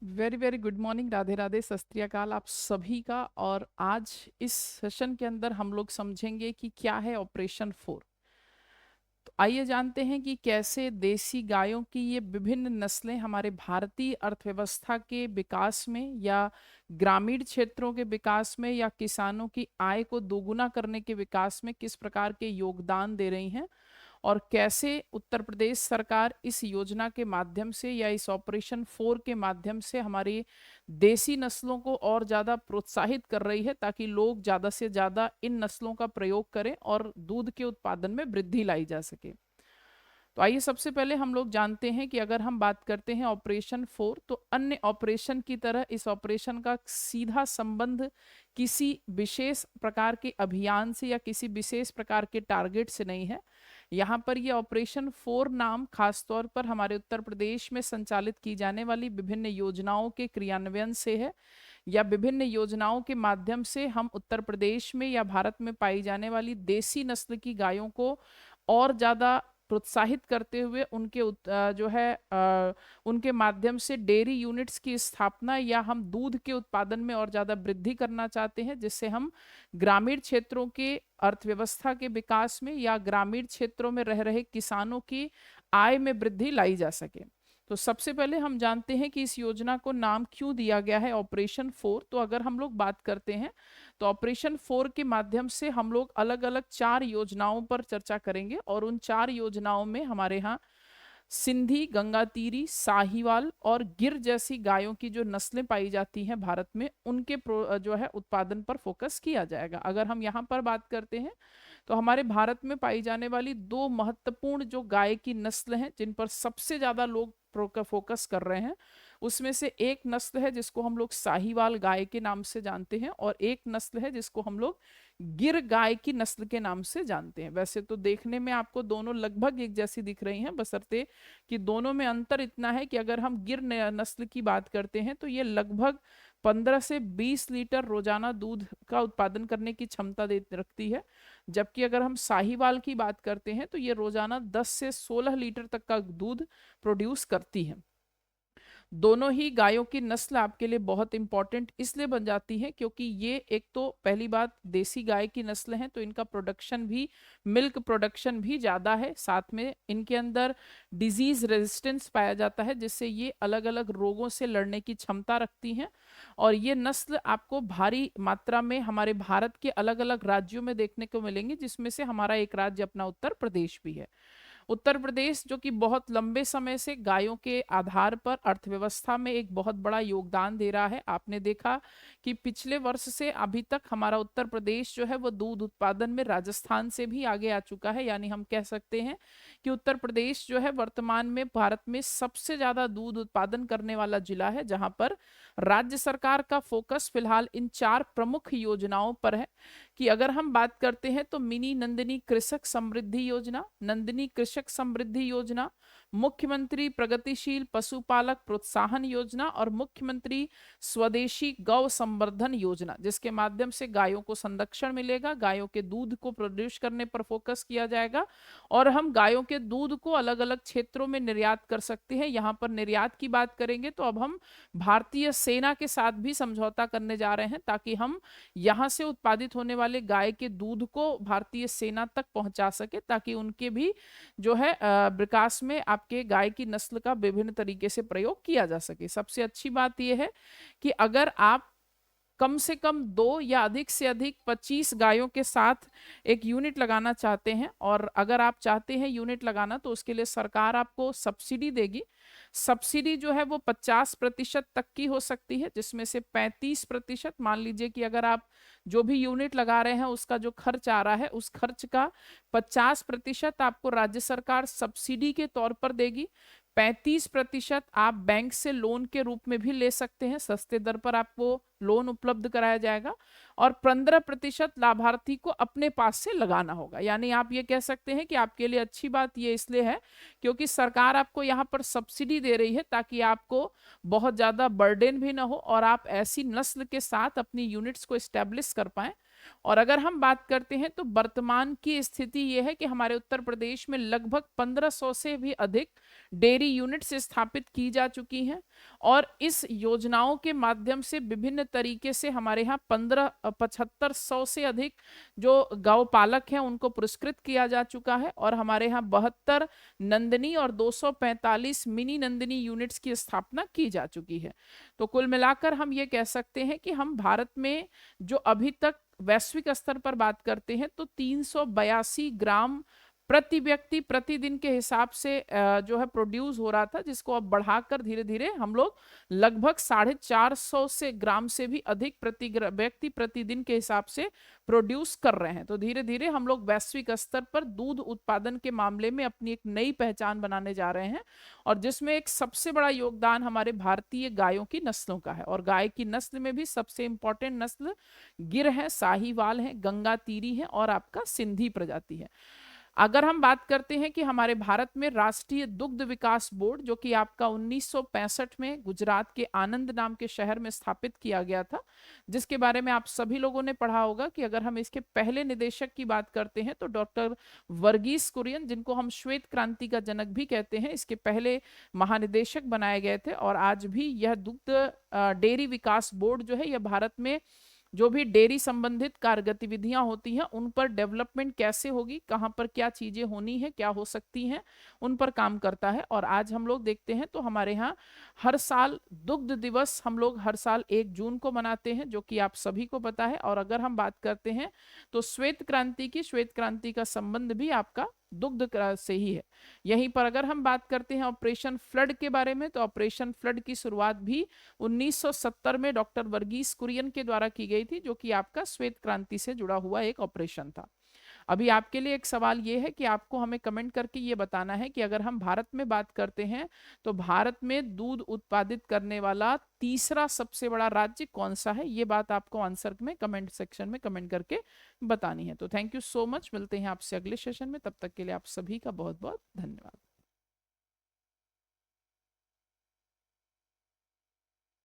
Very very good morning, Radhe Radhe, सत श्री अकाल आप सभी का। और आज इस सेशन के अंदर हम लोग समझेंगे कि क्या है ऑपरेशन 4। तो आइए जानते हैं कि कैसे देसी गायों की ये विभिन्न नस्लें हमारे भारतीय अर्थव्यवस्था के विकास में या ग्रामीण क्षेत्रों के विकास में या किसानों की आय को दोगुना करने के विकास में किस प्रकार के योगदान दे रही हैं, और कैसे उत्तर प्रदेश सरकार इस योजना के माध्यम से या इस ऑपरेशन 4 के माध्यम से हमारी देसी नस्लों को और ज़्यादा प्रोत्साहित कर रही है ताकि लोग ज़्यादा से ज़्यादा इन नस्लों का प्रयोग करें और दूध के उत्पादन में वृद्धि लाई जा सके। तो आइए सबसे पहले हम लोग जानते हैं कि अगर हम बात करते हैं ऑपरेशन 4, तो अन्य ऑपरेशन की तरह इस ऑपरेशन का सीधा संबंध किसी विशेष प्रकार के अभियान से या किसी विशेष प्रकार के टारगेट से नहीं है। यहाँ पर ये ऑपरेशन 4 नाम खासतौर पर हमारे उत्तर प्रदेश में संचालित की जाने वाली विभिन्न योजनाओं के क्रियान्वयन से है, या विभिन्न योजनाओं के माध्यम से हम उत्तर प्रदेश में या भारत में पाई जाने वाली देसी नस्ल की गायों को और ज़्यादा प्रोत्साहित करते हुए उनके उनके माध्यम से डेयरी यूनिट्स की स्थापना या हम दूध के उत्पादन में और ज़्यादा वृद्धि करना चाहते हैं, जिससे हम ग्रामीण क्षेत्रों के अर्थव्यवस्था के विकास में या ग्रामीण क्षेत्रों में रह रहे किसानों की आय में वृद्धि लाई जा सके। तो सबसे पहले हम जानते हैं कि इस योजना को नाम क्यों दिया गया है ऑपरेशन 4। तो अगर हम लोग बात करते हैं तो ऑपरेशन 4 के माध्यम से हम लोग अलग अलग 4 योजनाओं पर चर्चा करेंगे, और उन 4 योजनाओं में हमारे यहाँ सिंधी, गंगातीरी, साहीवाल और गिर जैसी गायों की जो नस्लें पाई जाती हैं भारत में, उनके जो है उत्पादन पर फोकस किया जाएगा। अगर हम यहाँ पर बात करते हैं तो हमारे भारत में पाई जाने वाली 2 महत्वपूर्ण जो गाय की नस्ल हैं जिन पर सबसे ज्यादा लोग फोकस कर रहे हैं, उसमें से एक नस्ल है जिसको हम लोग साहीवाल गाय के नाम से जानते हैं, और एक नस्ल है जिसको हम लोग गिर गाय की नस्ल के नाम से जानते हैं। वैसे तो देखने में आपको दोनों लगभग एक जैसी दिख रही हैं, बशर्ते कि दोनों में अंतर इतना है कि अगर हम गिर नस्ल की बात करते हैं तो ये लगभग 15 से 20 लीटर रोजाना दूध का उत्पादन करने की क्षमता दे रखती है, जबकि अगर हम साहीवाल की बात करते हैं तो ये रोजाना 10 से 16 लीटर तक का दूध प्रोड्यूस करती है। दोनों ही गायों की नस्ल आपके लिए बहुत इंपॉर्टेंट इसलिए बन जाती है क्योंकि ये एक तो पहली बात देसी गाय की नस्ल है, तो इनका प्रोडक्शन भी, मिल्क प्रोडक्शन भी ज़्यादा है, साथ में इनके अंदर डिजीज रेजिस्टेंस पाया जाता है जिससे ये अलग अलग रोगों से लड़ने की क्षमता रखती हैं। और ये नस्ल आपको भारी मात्रा में हमारे भारत के अलग अलग राज्यों में देखने को मिलेंगी, जिसमें से हमारा एक राज्य अपना उत्तर प्रदेश भी है। उत्तर प्रदेश जो कि बहुत लंबे समय से गायों के आधार पर अर्थव्यवस्था में एक बहुत बड़ा योगदान दे रहा है। आपने देखा कि पिछले वर्ष से अभी तक हमारा उत्तर प्रदेश जो है वो दूध उत्पादन में राजस्थान से भी आगे आ चुका है, यानी हम कह सकते हैं कि उत्तर प्रदेश जो है वर्तमान में भारत में सबसे ज्यादा दूध उत्पादन करने वाला जिला है, जहां पर राज्य सरकार का फोकस फिलहाल इन 4 प्रमुख योजनाओं पर है। कि अगर हम बात करते हैं तो मिनी नंदिनी कृषक समृद्धि योजना, नंदिनी कृषक समृद्धि योजना, मुख्यमंत्री प्रगतिशील पशुपालक प्रोत्साहन योजना और मुख्यमंत्री स्वदेशी गौ संवर्धन योजना, जिसके माध्यम से गायों को संरक्षण मिलेगा, गायों के दूध को प्रोड्यूस करने पर फोकस किया जाएगा और हम गायों के दूध को अलग अलग क्षेत्रों में निर्यात कर सकते हैं। यहाँ पर निर्यात की बात करेंगे तो अब हम भारतीय सेना के साथ भी समझौता करने जा रहे हैं ताकि हम यहाँ से उत्पादित होने वाले गाय के दूध को भारतीय सेना तक पहुंचा सके, ताकि उनके भी जो है विकास में आपके गाय की नस्ल का विभिन्न तरीके से प्रयोग किया जा सके। सबसे अच्छी बात यह है कि अगर आप कम से कम 2 या अधिक से अधिक 25 गायों के साथ एक यूनिट लगाना चाहते हैं, और अगर आप चाहते हैं यूनिट लगाना तो उसके लिए सरकार आपको सब्सिडी देगी। सब्सिडी जो है वो 50% तक की हो सकती है, जिसमें से 35%, मान लीजिए कि अगर आप जो भी यूनिट लगा रहे हैं उसका जो खर्च आ रहा है उस खर्च का 50% आपको राज्य सरकार सब्सिडी के तौर पर देगी। 35% आप बैंक से लोन के रूप में भी ले सकते हैं, सस्ते दर पर आपको लोन उपलब्ध कराया जाएगा, और 15% लाभार्थी को अपने पास से लगाना होगा। यानी आप ये कह सकते हैं कि आपके लिए अच्छी बात ये इसलिए है क्योंकि सरकार आपको यहाँ पर सब्सिडी दे रही है ताकि आपको बहुत ज्यादा बर्डन भी ना हो और आप ऐसी नस्ल के साथ अपनी यूनिट्स को एस्टेब्लिश कर पाए और अगर हम बात करते हैं तो वर्तमान की स्थिति यह है कि हमारे उत्तर प्रदेश में लगभग 1500 से भी अधिक डेयरी यूनिट्स स्थापित की जा चुकी हैं और इस योजनाओं के माध्यम से विभिन्न तरीके से हमारे यहाँ 7500 से अधिक जो गौ पालक हैं उनको पुरस्कृत किया जा चुका है और हमारे यहाँ 72 नंदिनी और 245 मिनी नंदिनी यूनिट्स की स्थापना की जा चुकी है। तो कुल मिलाकर हम ये कह सकते हैं कि हम भारत में जो अभी तक वैश्विक स्तर पर बात करते हैं तो 382 ग्राम प्रति व्यक्ति प्रतिदिन के हिसाब से जो है प्रोड्यूस हो रहा था, जिसको अब बढ़ाकर धीरे धीरे हम लोग लगभग 450 से ग्राम से भी अधिक प्रति व्यक्ति प्रतिदिन के हिसाब से प्रोड्यूस कर रहे हैं। तो धीरे धीरे हम लोग वैश्विक स्तर पर दूध उत्पादन के मामले में अपनी एक नई पहचान बनाने जा रहे हैं और जिसमें एक सबसे बड़ा योगदान हमारे भारतीय गायों की नस्लों का है। और गाय की नस्ल में भी सबसे इंपॉर्टेंट नस्ल गिर है, साहीवाल है, गंगा तीरी है और आपका सिंधी प्रजाति है। अगर हम बात करते हैं कि हमारे भारत में राष्ट्रीय दुग्ध विकास बोर्ड, जो कि आपका 1965 में गुजरात के आनंद नाम के शहर में स्थापित किया गया था, जिसके बारे में आप सभी लोगों ने पढ़ा होगा कि अगर हम इसके पहले निदेशक की बात करते हैं तो डॉक्टर वर्गीस कुरियन, जिनको हम श्वेत क्रांति का जनक भी कहते हैं, इसके पहले महानिदेशक बनाए गए थे। और आज भी यह दुग्ध डेयरी विकास बोर्ड जो है यह भारत में जो भी डेयरी संबंधित कार्य गतिविधियां होती हैं उन पर डेवलपमेंट कैसे होगी, कहां पर क्या चीजें होनी है, क्या हो सकती हैं, उन पर काम करता है। और आज हम लोग देखते हैं तो हमारे यहाँ हर साल दुग्ध दिवस हम लोग हर साल 1 जून को मनाते हैं, जो कि आप सभी को पता है। और अगर हम बात करते हैं तो श्वेत क्रांति का संबंध भी आपका दुग्ध से ही है। यहीं पर अगर हम बात करते हैं ऑपरेशन फ्लड के बारे में, तो ऑपरेशन फ्लड की शुरुआत भी 1970 में डॉक्टर वर्गीस कुरियन के द्वारा की गई थी, जो कि आपका श्वेत क्रांति से जुड़ा हुआ एक ऑपरेशन था। अभी आपके लिए एक सवाल ये है कि आपको हमें कमेंट करके ये बताना है कि अगर हम भारत में बात करते हैं तो भारत में दूध उत्पादित करने वाला तीसरा सबसे बड़ा राज्य कौन सा है। ये बात आपको आंसर में कमेंट सेक्शन में कमेंट करके बतानी है। तो थैंक यू सो मच, मिलते हैं आपसे अगले सेशन में, तब तक के लिए आप सभी का बहुत बहुत धन्यवाद।